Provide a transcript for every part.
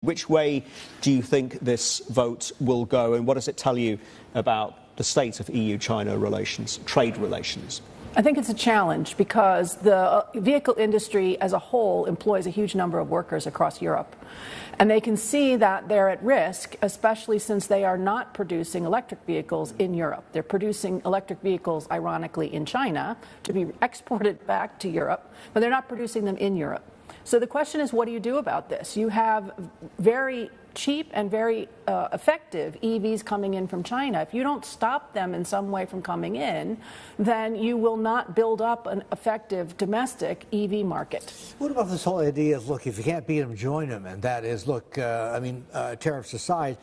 Which way do you think this vote will go, and what does it tell you about the state of EU-China relations, trade relations? I think it's a challenge because the vehicle industry as a whole employs a huge number of workers across Europe. And they can see that they're at risk, especially since they are not producing electric vehicles in Europe. They're producing electric vehicles, ironically, in China to be exported back to Europe, but they're not producing them in Europe. So the question is, what do you do about this? You have very cheap and very effective EVs coming in from China. If you don't stop them in some way from coming in, then you will not build up an effective domestic EV market. What about this whole idea of, look, if you can't beat them, join them? And that is, look, tariffs aside,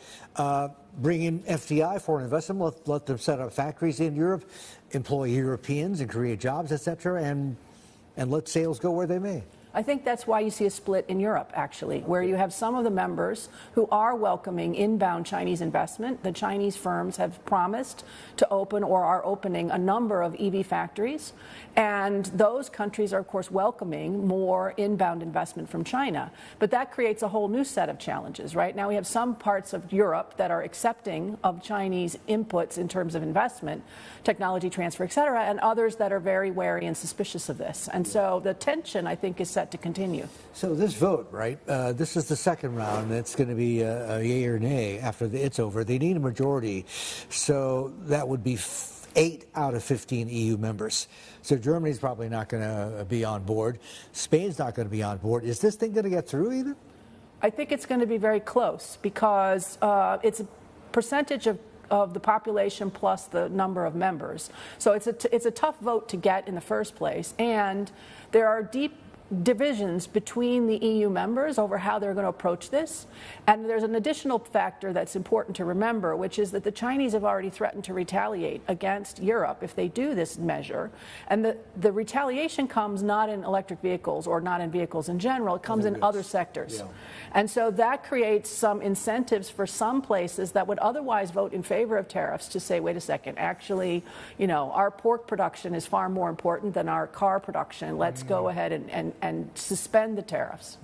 bring in FDI, foreign investment, let them set up factories in Europe, employ Europeans and create jobs, etc., and let sales go where they may. I think that's why you see a split in Europe, actually, where you have some of the members who are welcoming inbound Chinese investment. The Chinese firms have promised to open or are opening a number of EV factories. And those countries are, of course, welcoming more inbound investment from China. But that creates a whole new set of challenges. Right now we have some parts of Europe that are accepting of Chinese inputs in terms of investment, technology transfer, et cetera, and others that are very wary and suspicious of this. And so the tension, I think, is set to continue. So this vote, right, this is the second round. It's going to be a yay or nay after it's over. They need a majority, so that would be 8 out of 15 EU members. So Germany's probably not going to be on board. Spain's not going to be on board. Is this thing going to get through either? I think it's going to be very close because it's a percentage of the population plus the number of members. So it's a tough vote to get in the first place, and there are deep divisions between the EU members over how they're going to approach this. And there's an additional factor that's important to remember, which is that the Chinese have already threatened to retaliate against Europe if they do this measure. And the retaliation comes not in electric vehicles or not in vehicles in general, it comes in other sectors. Yeah. And so that creates some incentives for some places that would otherwise vote in favor of tariffs to say, wait a second, actually, you know, our pork production is far more important than our car production. Let's go ahead and suspend the tariffs.